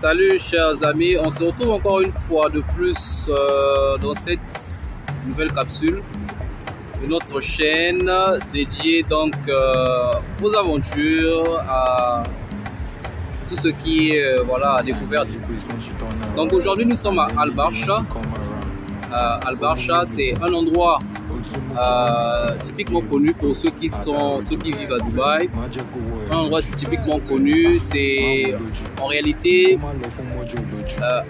Salut chers amis, on se retrouve encore une fois de plus dans cette nouvelle capsule de notre chaîne dédiée donc aux aventures, à tout ce qui est voilà, à découverte. Donc aujourd'hui nous sommes à Al Barsha. Al Barsha, c'est un endroit typiquement connu pour ceux qui vivent à Dubaï. Un endroit typiquement connu, c'est en réalité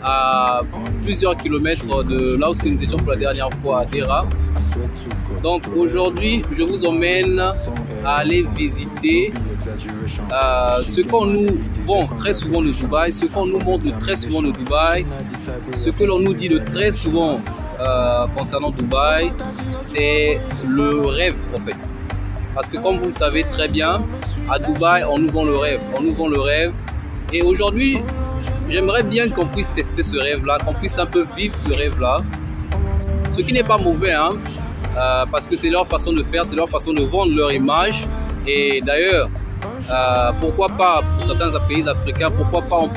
à plusieurs kilomètres de là où nous étions pour la dernière fois, à Deira. Donc aujourd'hui je vous emmène à aller visiter ce qu'on nous vend très souvent de Dubaï, ce qu'on nous montre très souvent de Dubaï, ce que l'on nous dit de très souvent concernant Dubaï, c'est le rêve en fait. Parce que comme vous le savez très bien, à Dubaï on nous vend le rêve, Et aujourd'hui, j'aimerais bien qu'on puisse tester ce rêve-là, qu'on puisse un peu vivre ce rêve-là. Ce qui n'est pas mauvais, hein, parce que c'est leur façon de faire, c'est leur façon de vendre leur image. Et d'ailleurs, pourquoi pas pour certains pays africains, pourquoi pas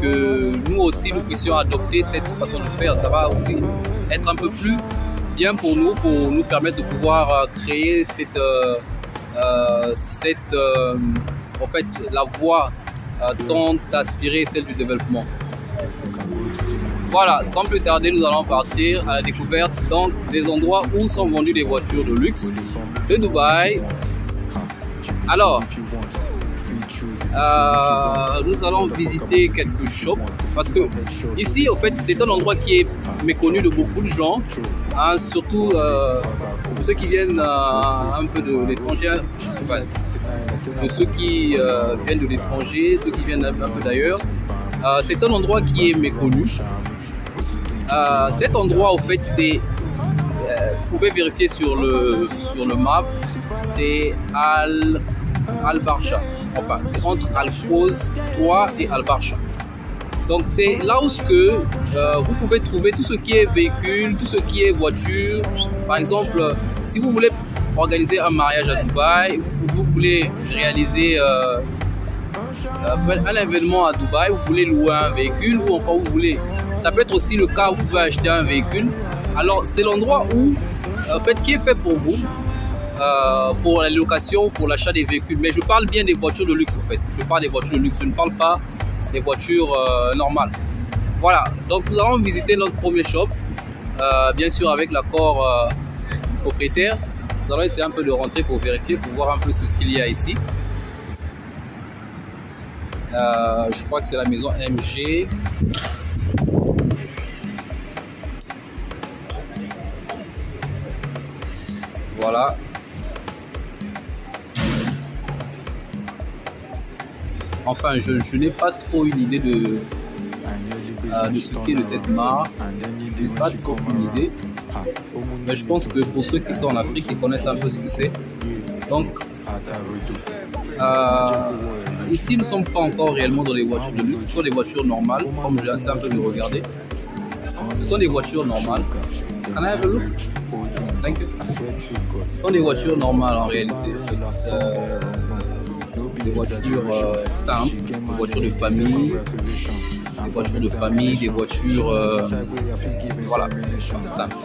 que nous aussi nous puissions adopter cette façon de faire. Ça va aussi être un peu plus bien pour nous permettre de pouvoir créer en fait la voie tant aspirée, celle du développement. Voilà, sans plus tarder, nous allons partir à la découverte donc des endroits où sont vendues des voitures de luxe de Dubaï. Alors, nous allons visiter quelques shops parce que ici, en fait, c'est un endroit qui est méconnu de beaucoup de gens, hein, surtout pour ceux qui viennent un peu de l'étranger, enfin, de ceux qui viennent de l'étranger, ceux qui viennent un peu d'ailleurs. C'est un endroit qui est méconnu. Cet endroit, en fait, c'est, vous pouvez vérifier sur le map, c'est Al Barsha. Enfin, c'est entre Al Quoz 3 et Al Barsha. Donc c'est là où vous pouvez trouver tout ce qui est véhicule, tout ce qui est voiture. Par exemple, si vous voulez organiser un mariage à Dubaï, vous voulez réaliser un événement à Dubaï, vous voulez louer un véhicule ou encore vous voulez. Ça peut être aussi le cas où vous pouvez acheter un véhicule. Alors c'est l'endroit où, en fait, qui est fait pour vous. Pour la location, pour l'achat des véhicules. Mais je parle bien des voitures de luxe en fait. Je parle des voitures de luxe, je ne parle pas des voitures normales. Voilà, donc nous allons visiter notre premier shop, bien sûr avec l'accord du propriétaire. Nous allons essayer un peu de rentrer pour vérifier, pour voir un peu ce qu'il y a ici. Je crois que c'est la maison MG. Voilà. Enfin, je n'ai pas trop une idée de ce qu'est de cette marque. Je n'ai pas trop une idée. Mais je pense que pour ceux qui sont en Afrique, ils connaissent un peu ce que c'est. Donc, ici, nous ne sommes pas encore réellement dans les voitures de luxe. Ce sont des voitures normales, comme j'ai essayé un peu de regarder. Ce sont des voitures normales. Can I have a look? Thank you. Ce sont des voitures normales en réalité. Des voitures simples, des voitures de famille, des voitures voilà, simples.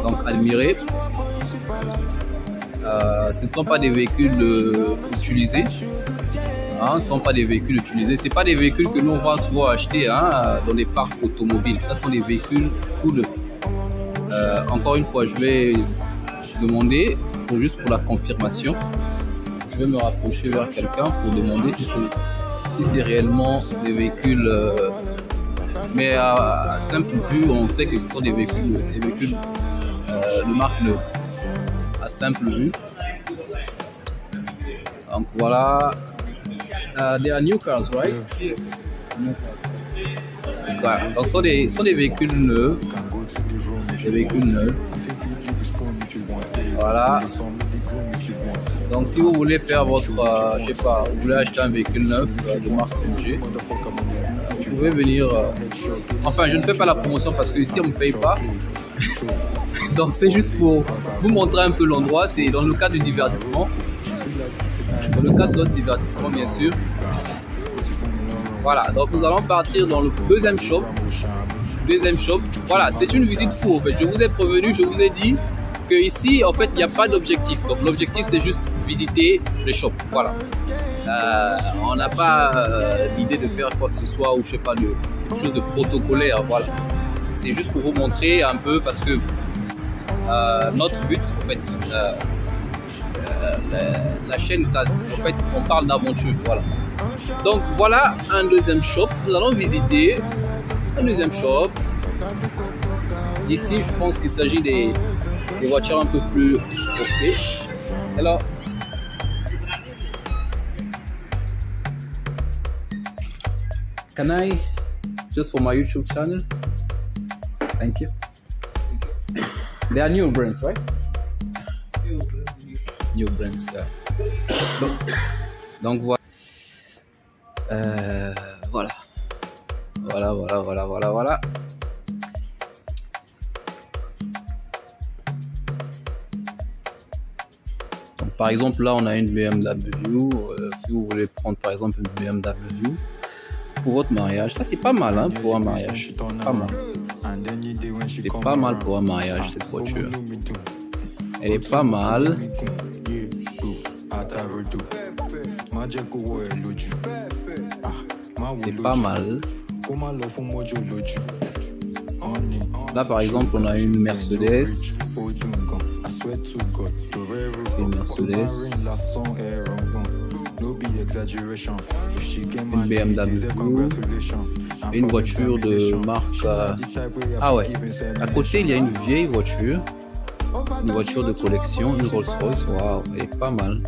Donc admirez, ce ne sont pas des véhicules utilisés, hein, ce ne sont pas des véhicules utilisés, c'est pas des véhicules que nous on va souvent acheter, hein, dans les parcs automobiles. Ça sont des véhicules tout neufs. Encore une fois, je vais demander juste pour la confirmation. Je vais me rapprocher vers quelqu'un pour demander si c'est réellement des véhicules. Mais à simple vue, on sait que ce sont des véhicules de marque neuve. À simple vue. Donc voilà. They are new cars, right? Yes. Voilà. Donc ce sont des véhicules neufs. Des véhicules neufs. Voilà. Donc si vous voulez faire votre, je sais pas, vous voulez acheter un véhicule neuf de marque MG, vous pouvez venir. Enfin, je ne fais pas la promotion parce que ici on ne me paye pas. Donc c'est juste pour vous montrer un peu l'endroit. C'est dans le cadre du divertissement. Dans le cadre de notre divertissement, bien sûr. Voilà, donc nous allons partir dans le deuxième shop. Voilà, c'est une visite courte. Je vous ai prévenu, je vous ai dit que ici, en fait, il n'y a pas d'objectif. Donc l'objectif, c'est juste visiter les shops. Voilà. On n'a pas l'idée de faire quoi que ce soit ou je sais pas, quelque chose de protocolaire. Voilà. C'est juste pour vous montrer un peu parce que notre but, en fait, la chaîne, ça, en fait, on parle d'aventure. Voilà. Donc voilà un deuxième shop. Nous allons visiter un deuxième shop. Ici, je pense qu'il s'agit des voitures un peu plus OK. Alors, can I just for my YouTube channel? Thank you. They are new brands, right? New brands. Donc voilà. Voilà. Donc, par exemple, là, on a une BMW. Si vous voulez prendre, par exemple, une BMW pour votre mariage, ça c'est pas mal hein, pour un mariage. C'est pas mal. C'est pas mal pour un mariage cette voiture. Elle est pas mal. C'est pas mal. Là par exemple on a une Mercedes. Une Mercedes. Une BMW. Une voiture de marque. Ah ouais. À côté il y a une vieille voiture. Une voiture de collection, une Rolls Royce. Waouh, elle est pas mal.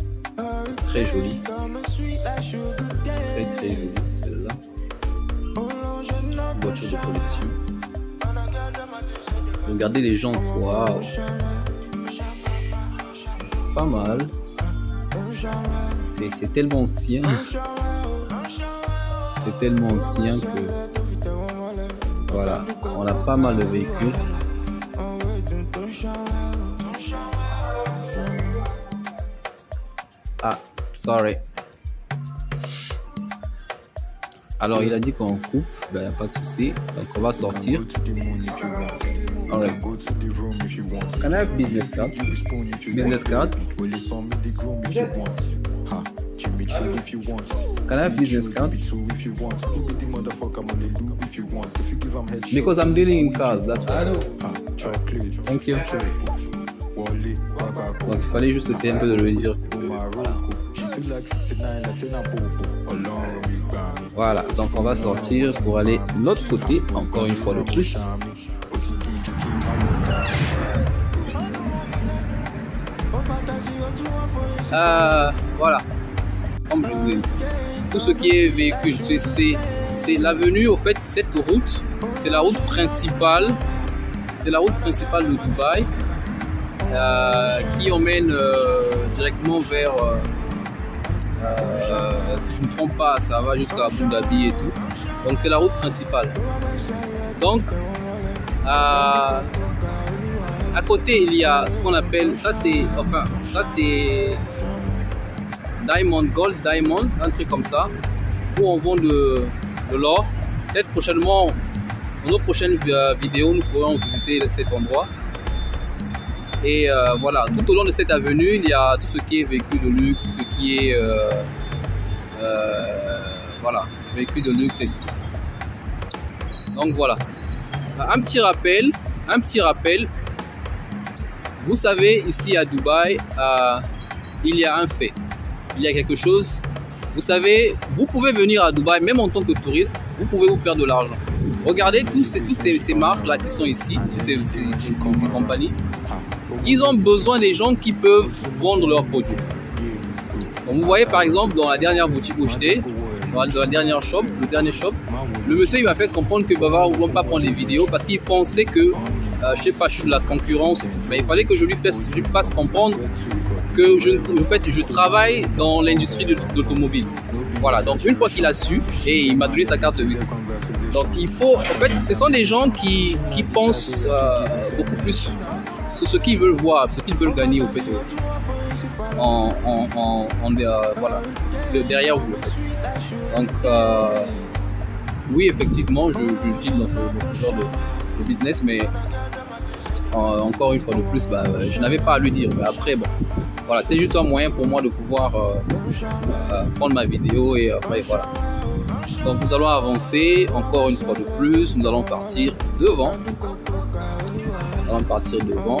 Très jolie. Très jolie celle-là. Une voiture de collection. Regardez les jantes. Waouh. Pas mal. C'est tellement ancien. C'est tellement ancien que voilà, on a pas mal de véhicules. Ah, sorry. Alors il a dit qu'on coupe, ben pas de souci. Donc on va sortir. Alright. Can I have business card? Business card? Can I have business card? Because I'm dealing in cars, that's why. Thank you. Donc il fallait juste essayer un peu de le dire. Voilà, donc on va sortir pour aller de l'autre côté, encore une fois de plus. Voilà, comme je vous ai dit, tout ce qui est véhicule, c'est l'avenue, au fait, cette route, c'est la route principale, de Dubaï, qui emmène directement vers, si je ne me trompe pas, ça va jusqu'à Abu Dhabi et tout. Donc c'est la route principale. Donc à côté il y a ce qu'on appelle, ça c'est Diamond, Gold Diamond, un truc comme ça, où on vend de l'or. Peut-être prochainement, dans nos prochaines vidéos, nous pourrons visiter cet endroit. Et voilà, tout au long de cette avenue, il y a tout ce qui est véhicule de luxe, tout ce qui est voilà, véhicule de luxe et tout. Donc voilà, un petit rappel. Vous savez, ici à Dubaï, il y a un fait, il y a quelque chose. Vous savez, vous pouvez venir à Dubaï, même en tant que touriste, vous pouvez vous faire de l'argent. Regardez toutes ces marques là qui sont ici, toutes ces compagnies. Ils ont besoin des gens qui peuvent vendre leurs produits. Donc vous voyez par exemple dans la dernière boutique où j'étais, dans la dernière shop, le dernier shop, le monsieur il m'a fait comprendre que Bavard ne voulait pas prendre des vidéos parce qu'il pensait que je sais pas, je suis de la concurrence, mais il fallait que je lui fasse comprendre que je travaille dans l'industrie de l'automobile. Voilà, donc une fois qu'il a su, et il m'a donné sa carte de visite. Donc il faut, en fait, ce sont des gens qui pensent beaucoup plus sur ce qu'ils veulent voir, ce qu'ils veulent gagner au fait, voilà, derrière vous. Donc oui, effectivement, je dis dans ce genre de business, mais encore une fois de plus, je n'avais pas à lui dire. Mais après, bon, voilà, c'est juste un moyen pour moi de pouvoir prendre ma vidéo et après, voilà. Donc, nous allons avancer encore une fois de plus. Nous allons partir devant. Nous allons partir devant.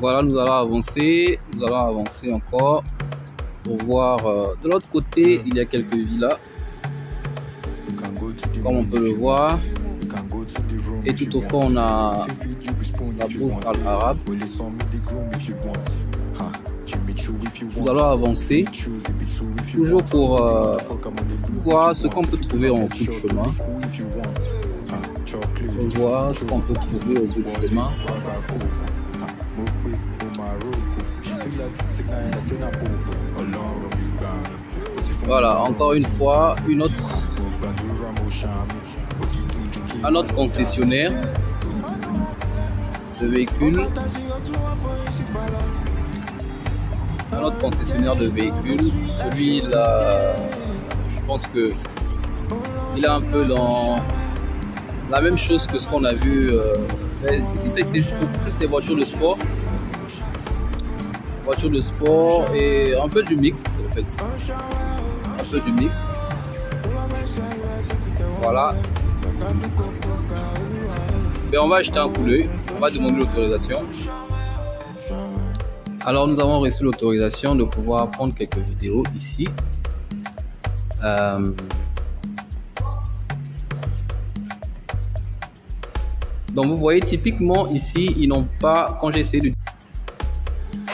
Voilà, nous allons avancer encore pour voir de l'autre côté, il y a quelques villas, comme on peut le voir. Et tout au fond, on a la Burj Al Arab. Nous allons avancer, toujours pour voir ce qu'on peut trouver en bout de chemin. Voir ce qu'on peut trouver au bout de chemin. Voilà, encore une fois, un autre concessionnaire de véhicules. Un autre concessionnaire de véhicules. Celui-là, je pense que il est un peu dans la même chose que ce qu'on a vu. Ici, c'est plus des voitures de sport. Voitures de sport et un peu du mixte en fait. Un peu du mixte. Voilà. Mais on va acheter un coup d'œil. On va demander l'autorisation. Alors nous avons reçu l'autorisation de pouvoir prendre quelques vidéos ici. Donc vous voyez typiquement ici ils n'ont pas, quand j'ai essayé de...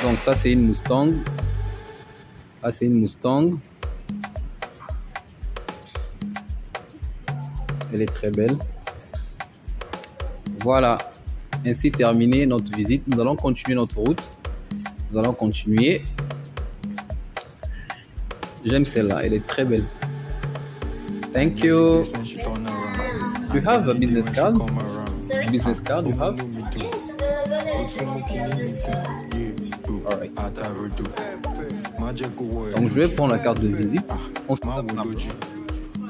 Donc ça c'est une Mustang. Ah, c'est une Mustang. Elle est très belle. Voilà. Ainsi terminé notre visite. Nous allons continuer notre route. Nous allons continuer. J'aime celle-là. Elle est très belle. Thank you. You have a business card? A business card you have? Alright. Donc je vais prendre la carte de visite.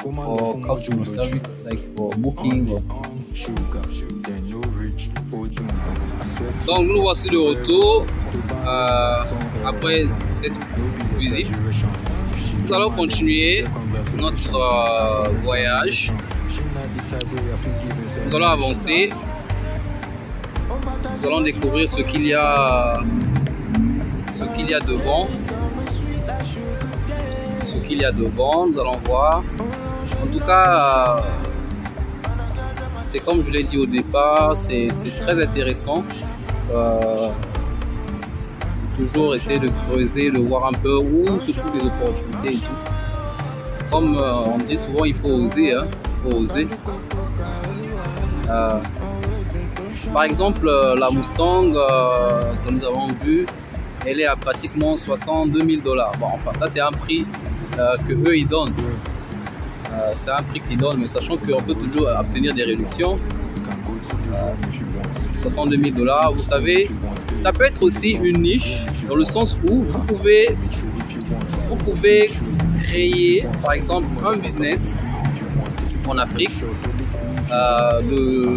For customer service, like for booking. Donc nous voici de retour après cette visite. Nous allons continuer notre voyage. Nous allons avancer. Nous allons découvrir ce qu'il y a devant. Ce qu'il y a devant, nous allons voir. En tout cas, c'est comme je l'ai dit au départ, c'est très intéressant. Toujours essayer de creuser, de voir un peu où se trouvent les opportunités et tout. Comme on dit souvent, il faut oser. Hein, il faut oser. Par exemple, la Mustang que nous avons vue, elle est à pratiquement 62 000 $. Bon, enfin, ça c'est un prix que eux ils donnent. C'est un prix qu'ils donnent, mais sachant qu'on peut toujours obtenir des réductions. 62 000 $, vous savez, ça peut être aussi une niche dans le sens où vous pouvez créer, par exemple, un business en Afrique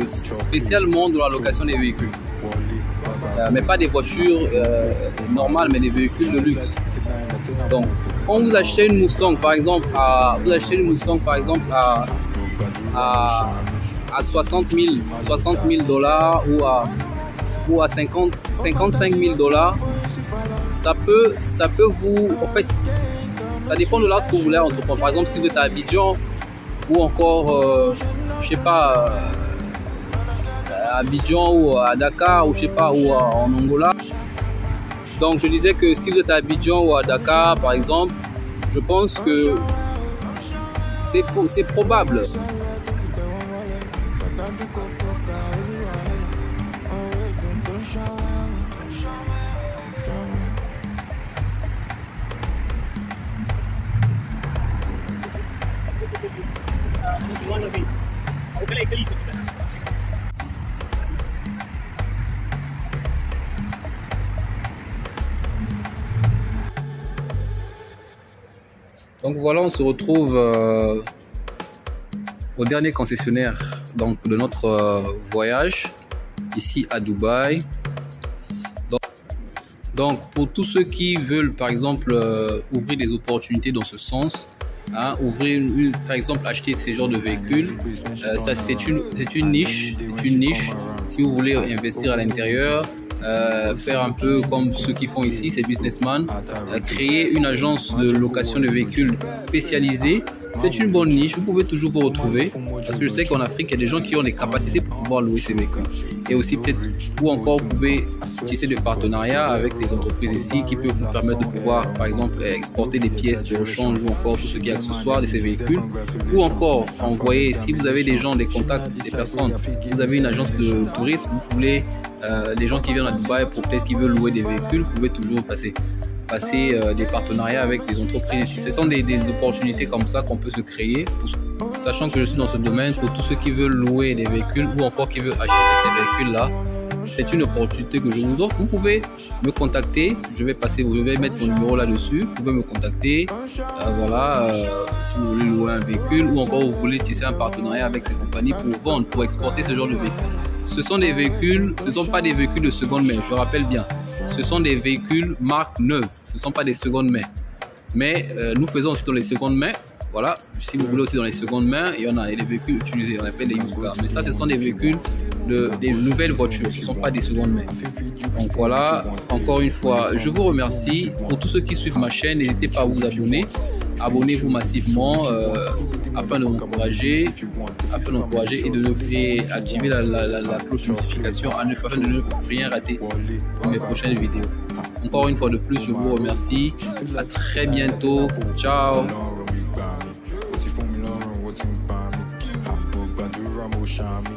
spécialement de la location des véhicules. Mais pas des voitures normales, mais des véhicules de luxe. Donc, quand vous achetez une Mustang, par exemple, à 60 000 $, ou à 55 000 $, ça peut vous, en fait, ça dépend de là ce que vous voulez entreprendre. Par exemple, si vous êtes à Abidjan ou encore, je sais pas, à Abidjan ou à Dakar ou je sais pas, ou en Angola. Donc je disais que si vous êtes à Abidjan ou à Dakar par exemple, je pense que c'est probable. Donc voilà, on se retrouve au dernier concessionnaire donc, de notre voyage, ici à Dubaï. Donc pour tous ceux qui veulent par exemple ouvrir des opportunités dans ce sens, hein, par exemple acheter ces genres de véhicules, ça c'est une niche, si vous voulez investir à l'intérieur, faire un peu comme ceux qui font ici, ces businessmen, créer une agence de location de véhicules spécialisée. C'est une bonne niche, vous pouvez toujours vous retrouver parce que je sais qu'en Afrique, il y a des gens qui ont les capacités pour pouvoir louer ces véhicules. Et aussi peut-être, ou encore vous pouvez tisser des partenariats avec des entreprises ici qui peuvent vous permettre de pouvoir, par exemple, exporter des pièces de rechange ou encore tout ce qui est accessoire de ces véhicules. Ou encore envoyer, si vous avez des gens, des contacts, des personnes, vous avez une agence de tourisme, vous voulez les gens qui viennent à Dubaï pour peut-être qu'ils veulent louer des véhicules, vous pouvez toujours passer des partenariats avec des entreprises. Ce sont des opportunités comme ça qu'on peut se créer, sachant que je suis dans ce domaine. Pour tous ceux qui veulent louer des véhicules ou encore qui veulent acheter ces véhicules-là, c'est une opportunité que je vous offre. Vous pouvez me contacter, je vais mettre mon numéro là-dessus, vous pouvez me contacter, si vous voulez louer un véhicule ou encore vous voulez tisser un partenariat avec ces compagnies pour vendre, pour exporter ce genre de véhicules. Ce sont des véhicules, ce ne sont pas des véhicules de seconde main, je rappelle bien. Ce sont des véhicules marque neuve, ce ne sont pas des secondes mains. Mais nous faisons aussi dans les secondes mains. Voilà, si vous voulez aussi dans les secondes mains, il y en a des véhicules utilisés, on appelle les used cars. Mais ça, ce sont des véhicules, des nouvelles voitures, ce ne sont pas des secondes mains. Donc voilà, encore une fois, je vous remercie. Pour tous ceux qui suivent ma chaîne, n'hésitez pas à vous abonner. Abonnez-vous massivement afin de m'encourager et activer la cloche de notification afin de ne rien rater pour mes prochaines vidéos. Encore une fois de plus, je vous remercie. À très bientôt. Ciao.